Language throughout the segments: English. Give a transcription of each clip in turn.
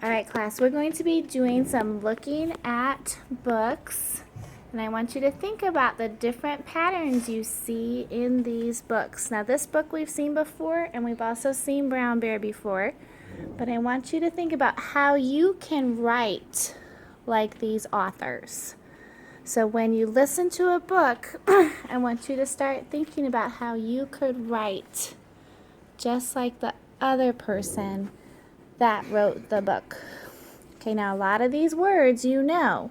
All right, class, we're going to be doing some looking at books, and I want you to think about the different patterns you see in these books. Now, this book we've seen before, and we've also seen Brown Bear before, but I want you to think about how you can write like these authors. So when you listen to a book, I want you to start thinking about how you could write just like the other person that wrote the book. Okay, now a lot of these words you know,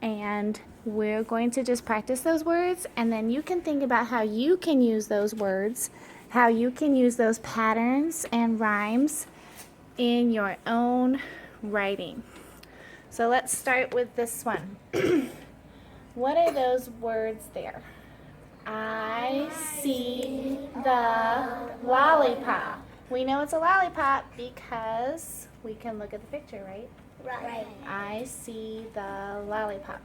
and we're going to just practice those words, and then you can think about how you can use those words, how you can use those patterns and rhymes in your own writing. So let's start with this one. What are those words there? I see the lollipop. We know it's a lollipop because we can look at the picture, right? Right. I see the lollipop.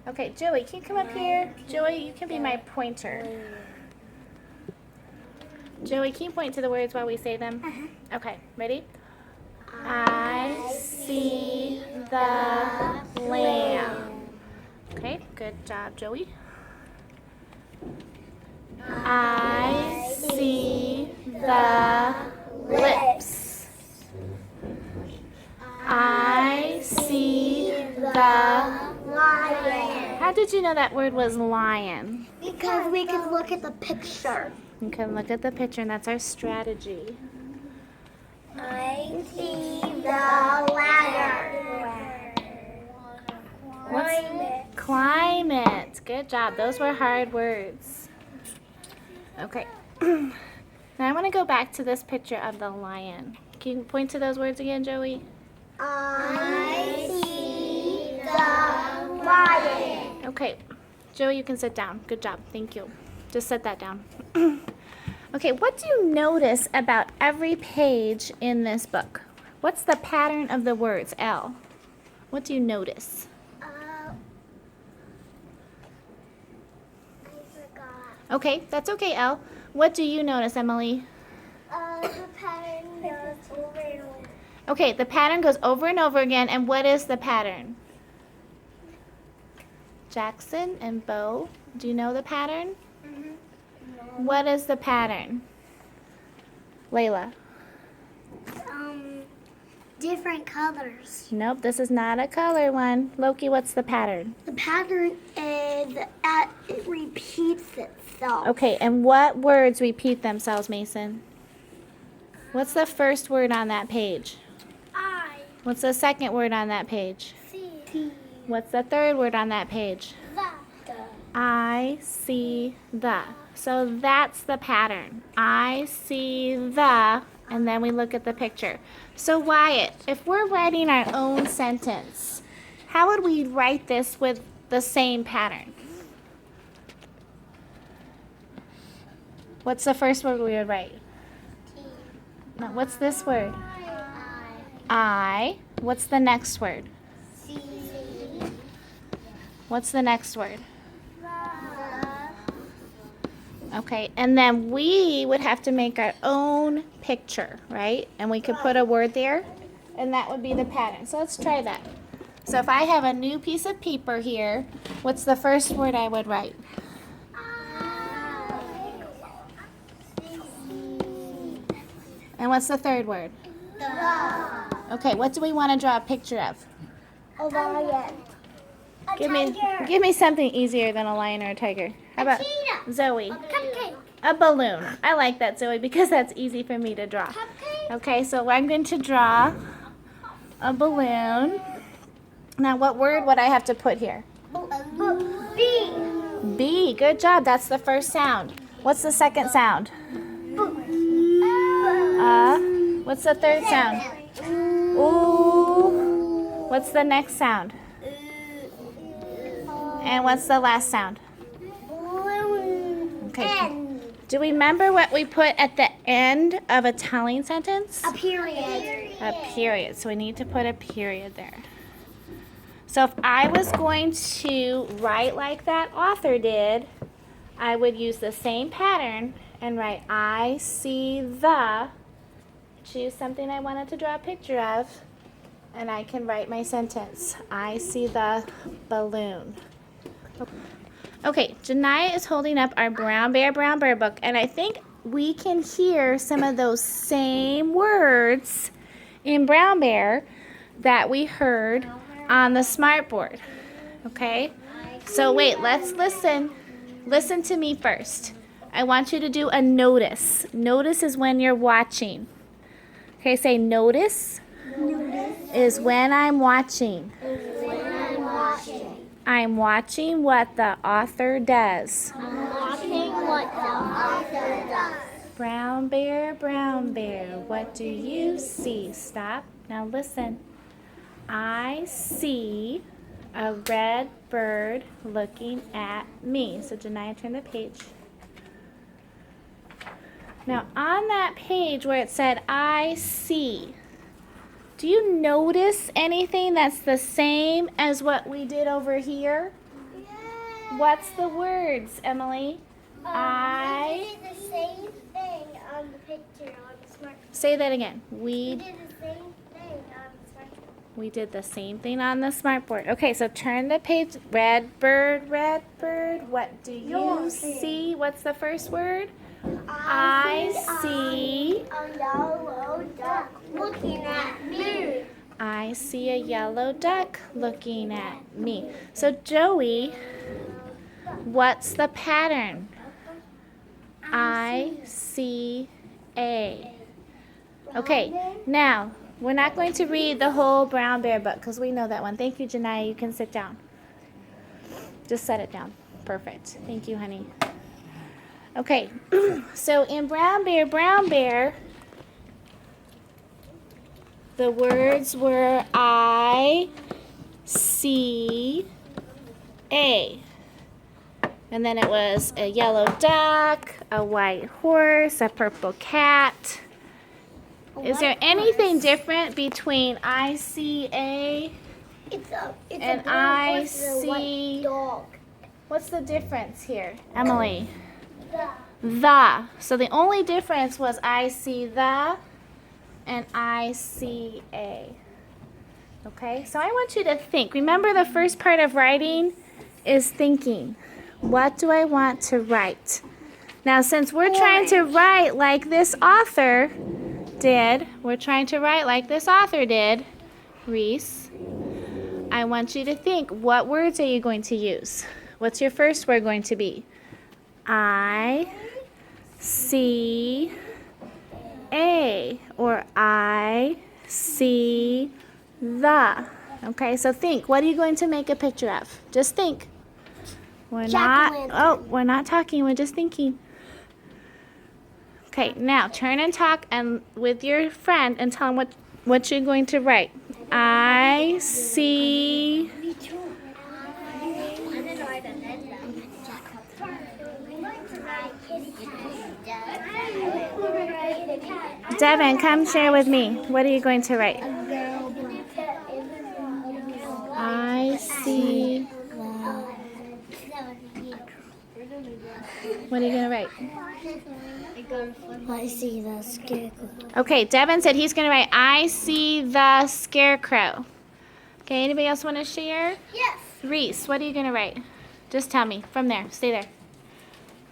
Okay, Joey, can you come up here? Joey, you can be my pointer. Joey, can you point to the words while we say them? Okay, ready? I see the lamb. Okay, good job, Joey. I see the lips. I see the Lion. How did you know that word was lion? Because we can look at the picture. You can look at the picture, and that's our strategy. I see the ladder. What's climate? Good job. Those were hard words. Okay. Now I want to go back to this picture of the lion. Can you point to those words again, Joey? I see the lion. Okay. Joey, you can sit down. Good job. Thank you. Just set that down. Okay, what do you notice about every page in this book? What's the pattern of the words, Elle? What do you notice? I forgot. Okay, that's okay, Elle. What do you notice, Emily? The pattern goes over and over. Okay, the pattern goes over and over again, and what is the pattern? Jackson and Bo, do you know the pattern? What is the pattern? Layla? Different colors. Nope, this is not a color one. Loki, what's the pattern? The pattern is that it repeats itself. Okay, and what words repeat themselves, Mason? What's the first word on that page? I What's the second word on that page? see What's the third word on that page? the. I see the. So that's the pattern. I see the, and then we look at the picture. So Wyatt, if we're writing our own sentence, how would we write this with the same pattern? What's the first word we would write? No, what's this word? I. What's the next word? See What's the next word? Okay, and then we would have to make our own picture, right? And we could put a word there, and that would be the pattern. So let's try that. So if I have a new piece of paper here, what's the first word I would write? And what's the third word? Okay, what do we want to draw a picture of? A lion. A tiger. Give me something easier than a lion or a tiger. How about cheetah. Zoe? A cupcake. A balloon. I like that, Zoe, because that's easy for me to draw. Cupcake. Okay, so I'm going to draw a balloon. Now, what word would I have to put here? B. B. Good job. That's the first sound. What's the second sound? What's the third sound? Ooh. What's the next sound? And what's the last sound? Okay. Do we remember what we put at the end of a telling sentence? A period. A period. So we need to put a period there. So if I was going to write like that author did, I would use the same pattern and write I see the choose something I wanted to draw a picture of, and I can write my sentence. I see the balloon. Okay, Janiyah is holding up our Brown Bear book, and I think we can hear some of those same words in Brown Bear that we heard on the smartboard. Okay? So wait, let's listen. Listen to me first. I want you to do a notice. Notice is when you're watching. Okay, say notice. Notice Is when I'm watching. when I'm watching. I'm watching what the author does. I'm watching what the author does. Brown Bear, what do you see? Stop. Now listen. I see a red bird looking at me. So Janiyah, turn the page. Now on that page where it said I see, do you notice anything that's the same as what we did over here? Yeah. What's the words, Emily? We did the same thing on the picture on the smart. Say that again. We did the same thing on the smart. We did the same thing on the smartboard. Okay, so turn the page. Red bird, what do you see? What's the first word? I see a yellow duck looking at me. I see a yellow duck looking at me. So Joey, what's the pattern? I see a. Okay, now we're not going to read the whole Brown Bear book because we know that one. Thank you, Janiyah. You can sit down. Just set it down. Perfect. Thank you, honey. Okay, so in Brown Bear, the words were I see a. And then it was a yellow duck, a white horse, a purple cat. Is there anything different between I see a and a I horse and a see? white dog. What's the difference here, Emily? The. So the only difference was I see the and I see a. Okay, so I want you to think. Remember, the first part of writing is thinking. What do I want to write? Now, since we're trying to write like this author did, Reese, I want you to think, what words are you going to use? What's your first word going to be? I see a, or I see the. Okay, so think. What are you going to make a picture of? Just think. We're not talking. We're just thinking. Okay, now turn and talk and with your friend and tell him what you're going to write. I see. Devin, come share with me. What are you going to write? I see. What are you going to write? I see the scarecrow. Okay, Devin said he's going to write, I see the scarecrow. Okay, anybody else want to share? Yes. Reese, what are you going to write? Just tell me. From there. Stay there.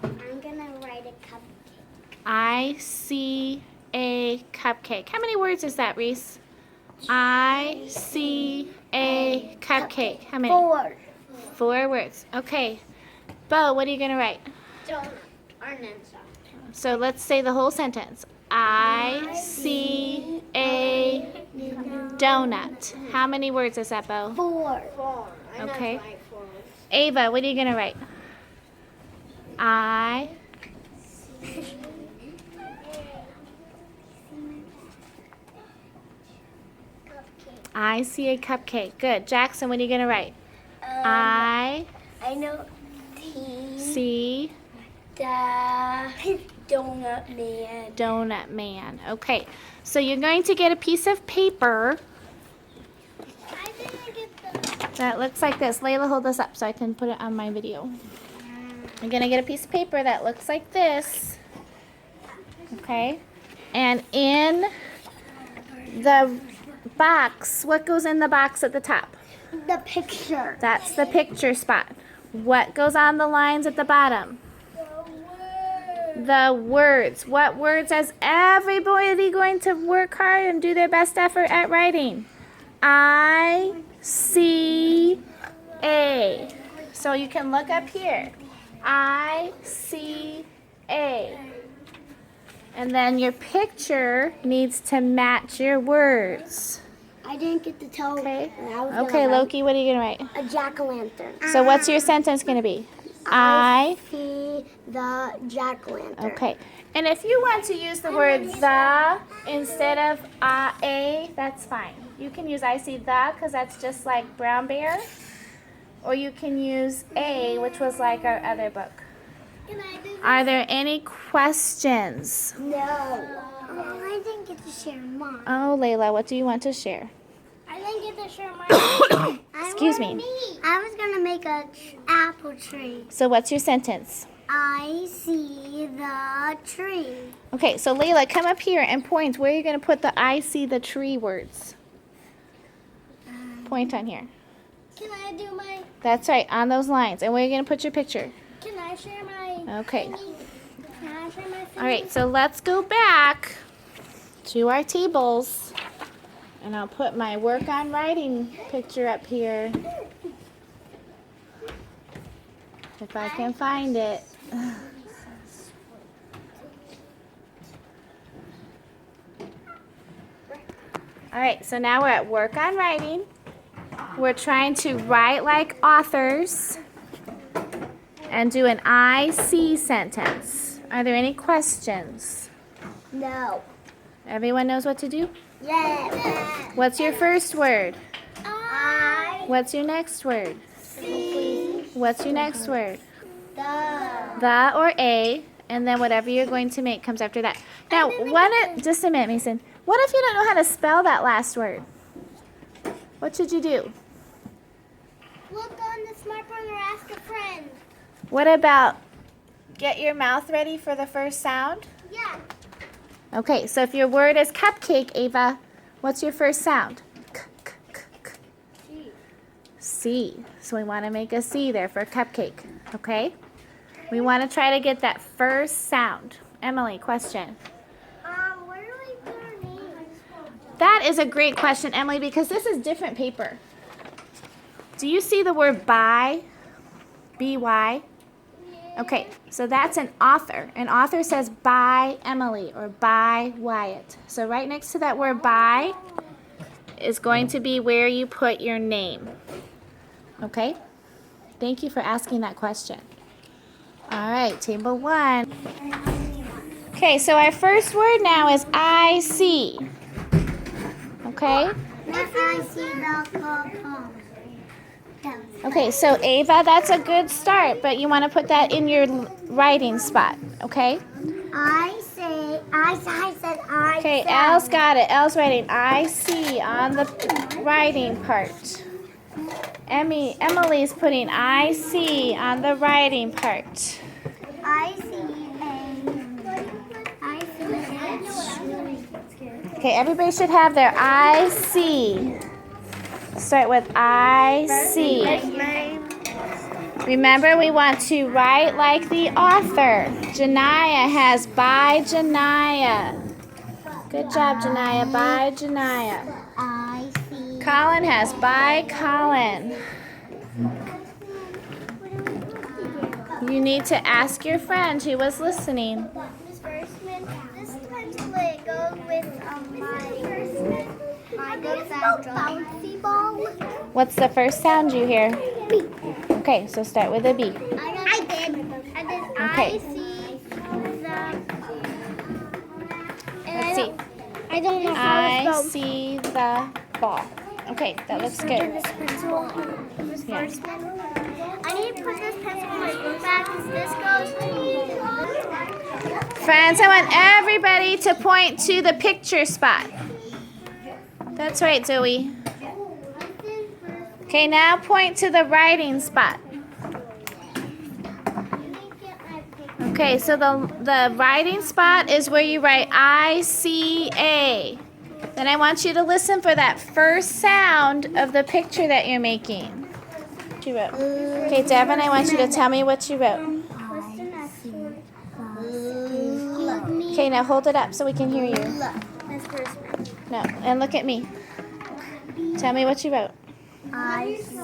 I'm gonna write a cupcake. I see a cupcake. How many words is that, Reese? I see a cupcake. How many? 4. 4 words. Okay. Bo, what are you going to write? So let's say the whole sentence. I see a donut. How many words is that, Bo? 4. Okay. Ava, what are you going to write? I see a cupcake. Good. Jackson, what are you going to write? I know. see The donut man. donut man. Okay. So you're going to get a piece of paper I didn't get the. that looks like this. Layla, hold this up so I can put it on my video. You're going to get a piece of paper that looks like this. Okay? And in The box, what goes in the box at the top? The picture. That's the picture spot. What goes on the lines at the bottom? The words. What words is everybody going to work hard and do their best effort at writing? I, C, A. So you can look up here. I, C, A. And then your picture needs to match your words. I didn't get to tell. Okay. I was Okay, gonna Loki, what are you going to write? write a jack-o'-lantern. So what's your sentence going to be? I see the jack-o'-lantern. Okay. And if you want to use the word the instead of a, that's fine. You can use I see the because that's just like Brown Bear. Or you can use a, which was like our other book. Can I do that? Are there any questions? No. I didn't get to share mine. Oh, Layla, what do you want to share? I didn't get to share mine. Excuse me. I was going to make a apple tree. So what's your sentence? I see the tree. Okay, so Layla, come up here and point. Where are you going to put the I see the tree words? Point on here. Can I do my... That's right, on those lines. And where are you going to put your picture? Can I share my... Okay. thingy? Can I share my... All right, so let's go back to our tables. And I'll put my work on writing picture up here. If I can find it. All right, so now we're at work on writing. We're trying to write like authors and do an I see sentence. Are there any questions? No. Everyone knows what to do? Yes. What's your first word? I What's your next word? see What's your next word? the... Or a, and then whatever you're going to make comes after that. Now, just a minute, Mason. What if you don't know how to spell that last word? What should you do? Look on the smartphone or ask a friend. What about get your mouth ready for the first sound? Yeah. Okay, so if your word is cupcake, Ava, what's your first sound? K, k, k, k. C. So we want to make a C there for cupcake, okay? We want to try to get that first sound. Emily, question. Where do we put our names? That is a great question, Emily, because this is different paper. Do you see the word by? B-Y? Okay, so that's an author. An author says by Emily or by Wyatt. So right next to that word by is going to be where you put your name. Okay? Thank you for asking that question. All right, table 1. Okay, so our first word now is I see. Okay? I see the pom-pom. Okay, so Ava, that's a good start, but you want to put that in your writing spot, okay? I said I. Okay, Elle's got it. Elle's writing I see on the writing part. Emily's putting I see on the writing part. I see. Okay, everybody should have their I see. Start with I see. Remember, we want to write like the author. Janiyah has by Janiyah. Good job, Janiyah. By Janiyah. I see. Colin has by Colin. You need to ask your friend who was listening. Miss Firstman, this template goes with my good bouncy ball. What's the first sound you hear? B. Okay, so start with a B. I did. Okay. I see the. Let's see. I don't know I see the ball. Okay, that looks good. Miss Yeah. Firstman, I need to put this pencil in my book bag because this goes. Friends, I want everybody to point to the picture spot. That's right, Zoe. Okay, now point to the writing spot. Okay, so the writing spot is where you write I-C-A. Then I want you to listen for that first sound of the picture that you're making. What you wrote. Okay, Devin, I want you to tell me what you wrote. Okay, now hold it up so we can hear you. No, and look at me. Tell me what you wrote. I see the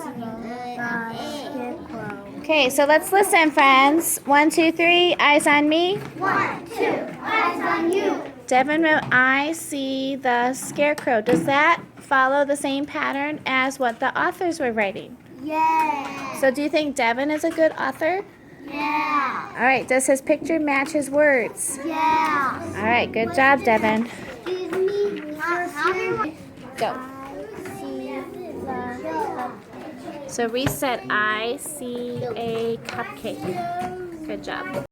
scarecrow. Okay, so let's listen, friends. 1, 2, 3. Eyes on me. 1, 2, eyes on you. Devin wrote, I see the scarecrow. Does that follow the same pattern as what the authors were writing? Yeah. So do you think Devin is a good author? Yeah. All right, does his picture match his words? Yeah. All right, good job, Devin. Excuse me. Go. So Reese said, I see a cupcake. Good job.